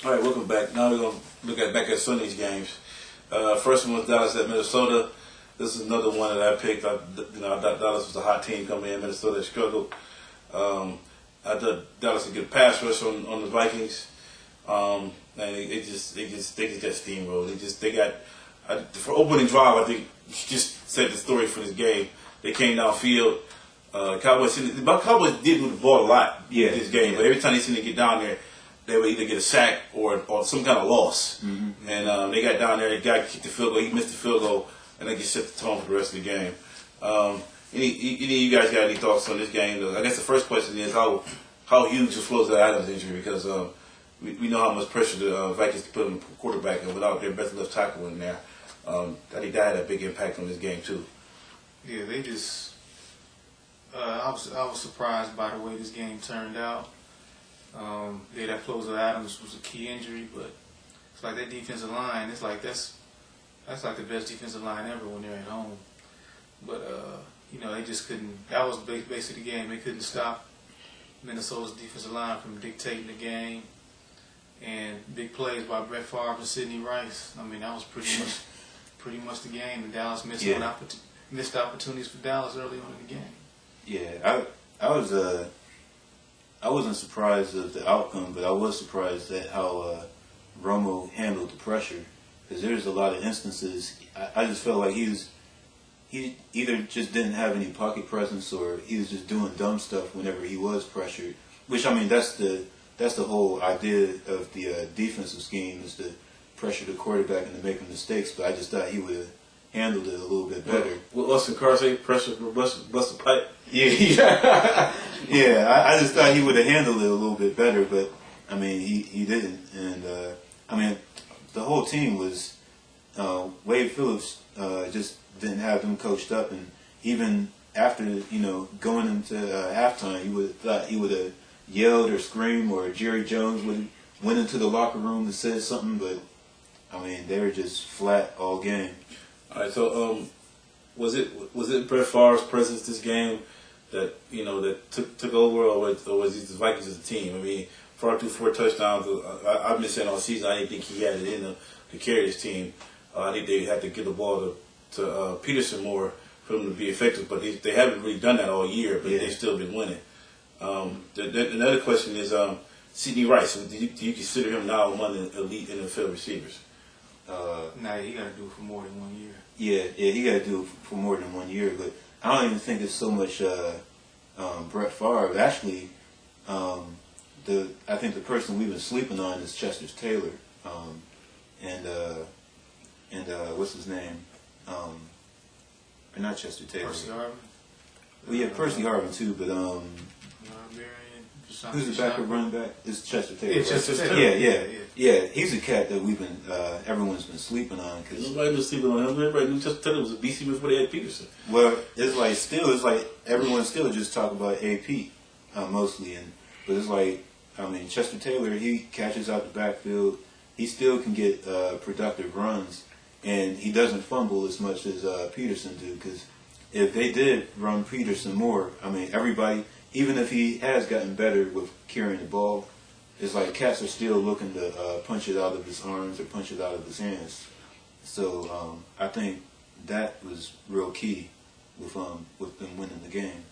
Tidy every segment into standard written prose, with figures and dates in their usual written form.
All right, welcome back. Now we're going to look back at Sunday's games. First one was Dallas at Minnesota. This is another one that I picked. I thought Dallas was a hot team coming in. Minnesota struggled. I thought Dallas would get a pass rush on the Vikings, and they just got steamrolled. They got for opening drive. I think just said the story for this game. They came downfield. Cowboys did move the ball a lot this game, but every time they seemed to get down there, they would either get a sack or some kind of loss. Mm-hmm. And they got down there, the guy kicked the field goal, he missed the field goal, and they just set the tone for the rest of the game. Any of you guys got any thoughts on this game? I guess the first question is how huge was Flozell Adams' injury, because we know how much pressure the Vikings put on the quarterback, and without their best left tackle in there, I think that had a big impact on this game too. Yeah, they just I was surprised by the way this game turned out. That Flozell Adams was a key injury, but it's like that defensive line. It's like that's like the best defensive line ever when they're at home. But they just couldn't. That was basically the game. They couldn't stop Minnesota's defensive line from dictating the game. And big plays by Brett Favre and Sidney Rice. I mean, that was pretty much the game. And Dallas missed opportunities for Dallas early on in the game. Yeah, I wasn't surprised at the outcome, but I was surprised at how Romo handled the pressure. Because there's a lot of instances, I just felt like he either just didn't have any pocket presence, or he was just doing dumb stuff whenever he was pressured. Which, I mean, that's the whole idea of the defensive scheme, is to pressure the quarterback into making mistakes. But I just thought he would have handled it a little bit better. What Austin Carr say? Pressure for bust the pipe. Yeah. I just thought he would have handled it a little bit better, but I mean he didn't. And I mean the whole team was Wade Phillips just didn't have them coached up, and even after going into halftime, you would have thought he would have yelled or screamed, or Jerry Jones would have went into the locker room and said something, but I mean they were just flat all game. All right, so was it Brett Favre's presence this game that took over, or was it the Vikings as a team? I mean, Favre threw 4 touchdowns. I've been saying all season I didn't think he had it in him to carry this team. I think they had to give the ball to Peterson more for them to be effective, but they haven't really done that all year. But they've still been winning. Another question is Sidney Rice. Do you consider him now among the elite NFL receivers? Nah, he got to do it for more than 1 year. Yeah, he got to do it for more than 1 year. But I don't even think it's so much Brett Favre. Actually, I think the person we've been sleeping on is Chester Taylor, and what's his name? Or not Chester Taylor. Percy Harvin. Well, yeah, Percy Harvin too, but who's the backup running back? It's Chester Taylor. Yeah, right? Chester Taylor. Yeah. He's a cat that everyone's been sleeping on. Cause nobody was sleeping on him. Everybody knew Chester Taylor was a BC before they had Peterson. Well, it's like everyone still just talk about AP mostly, but it's like, I mean, Chester Taylor, he catches out the backfield. He still can get productive runs, and he doesn't fumble as much as Peterson do. Because if they did run Peterson more, I mean, everybody, even if he has gotten better with carrying the ball, it's like cats are still looking to punch it out of his arms or punch it out of his hands. So I think that was real key with them winning the game.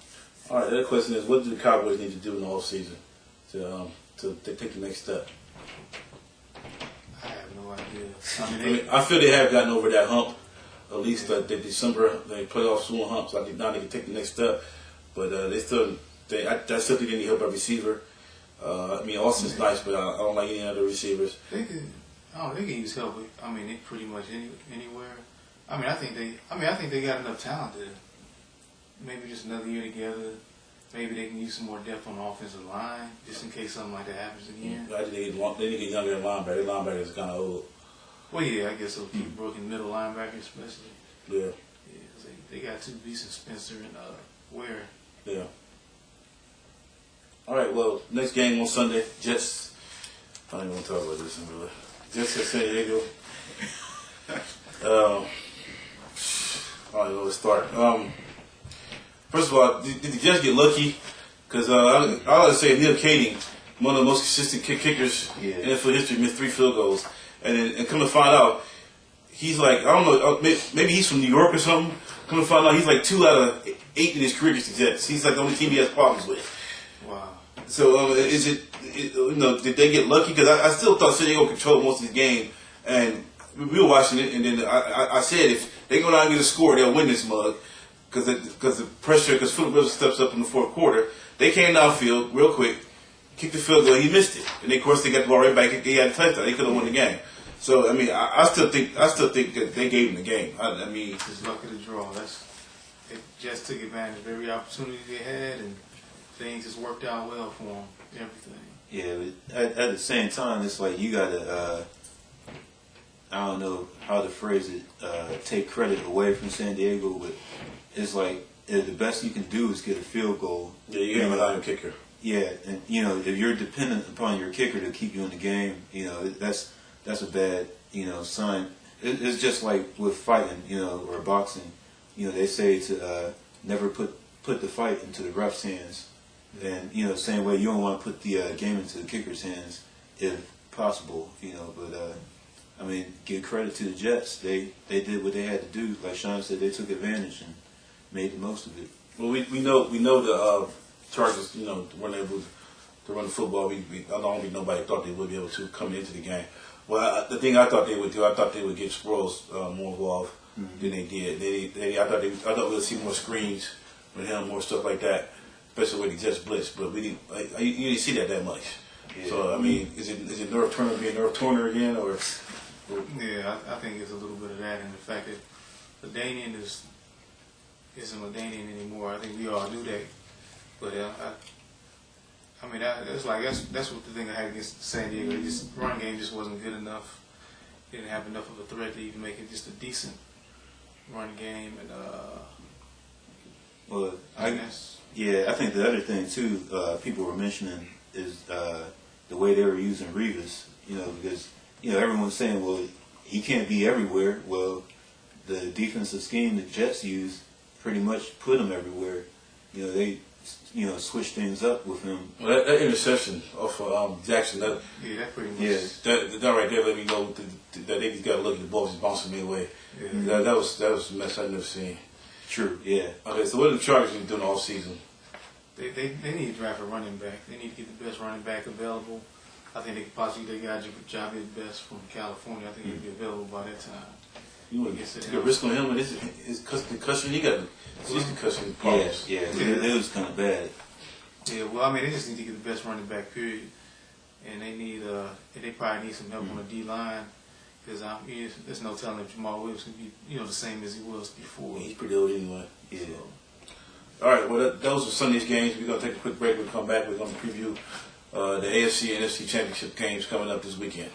All right, the other question is, what do the Cowboys need to do in the offseason to take the next step? I have no idea. I feel they have gotten over that hump, at least the December playoff swing hump. So I think now they can take the next step, but I still think they need help at receiver. I mean, Austin's nice, but I don't like any other receivers. They can use help. I mean, pretty much anywhere. I think they got enough talent to maybe just another year together. Maybe they can use some more depth on the offensive line, just in case something like that happens again. I think they need to get younger linebacker. Their linebacker is kind of old. Well, yeah, I guess so. Broken middle linebacker, especially. Yeah. Yeah, they got 2 decent, Spencer and Ware. Yeah. All right, well, next game on Sunday, Jets. I don't even want to talk about this in real life. Jets at San Diego. I don't know where to start. First of all, did the Jets get lucky? Because I would say Neil one of the most consistent kickers Yeah. in NFL history, missed 3 field goals. And come to find out, he's like, I don't know, maybe he's from New York or something. Come to find out, he's like 2 out of 8 in his career against the Jets. He's like the only team he has problems with. Wow. So is it, you know, did they get lucky? Because I still thought San Diego controlled most of the game, and we were watching it, and then I said if they go down and get a score, they'll win this mug. Because the pressure, because Philip Rivers steps up in the fourth quarter, they came downfield real quick, kicked the field goal, he missed it, and then, of course they got the ball right back. He had a touchdown. They could have won the game. So I mean, I still think that they gave him the game. I mean, Just luck of the draw. They just took advantage of every opportunity they had, and things just worked out well for them. Everything. Yeah, but at the same time, it's like you gotta, I don't know how to phrase it, take credit away from San Diego, but it's like the best you can do is get a field goal. yeah, you can't rely on a kicker. Yeah, and you know if you're dependent upon your kicker to keep you in the game, you know that's a bad sign. It's just like with fighting, or boxing. They say to never put the fight into the ref's hands. And, same way you don't want to put the game into the kicker's hands if possible, but I mean, give credit to the Jets. They did what they had to do. Like Sean said, they took advantage and made the most of it. Well, we know the Chargers, weren't able to run the football. I don't think nobody thought they would be able to come into the game. Well, the thing I thought they would do, I thought they would get Sproles more involved than they did. I thought we would see more screens with him, more stuff like that, especially with the Jets blitz. But you didn't see that much. Yeah. So I mean, is it North Turner being North Turner again, or? Yeah, I think it's a little bit of that, and the fact that LaDainian isn't LaDainian anymore. I think we all knew that, but I mean, that's what the thing I had against San Diego. Just run game just wasn't good enough. Didn't have enough of a threat to even make it just a decent run game, and well, I think the other thing too, people were mentioning is the way they were using Revis. Because everyone's saying, well, he can't be everywhere. Well, the defensive scheme the Jets used pretty much put him everywhere. They switch things up with him. Well, that interception off of Jackson, that pretty much. Yeah. That right there let me know that they just got to look at the ball just bouncing me away. Yeah. That was a mess I've never seen. True. Yeah. Okay, so what are the Chargers doing all season? They need to draft a running back. They need to get the best running back available. I think they could possibly get Javi Best from California. I think he'd be available by that time. You want to take a risk on him with his concussion? He got his concussion problems. Yeah. It was kind of bad. Yeah, well, I mean, they just need to get the best running back, period. And they probably need some help on the D line, because there's no telling if Jamal Williams can be the same as he was before. He's pretty old anyway. Yeah. So. All right, well, those are Sunday's games. We're going to take a quick break. We'll come back. We're going to preview the AFC and NFC championship games coming up this weekend.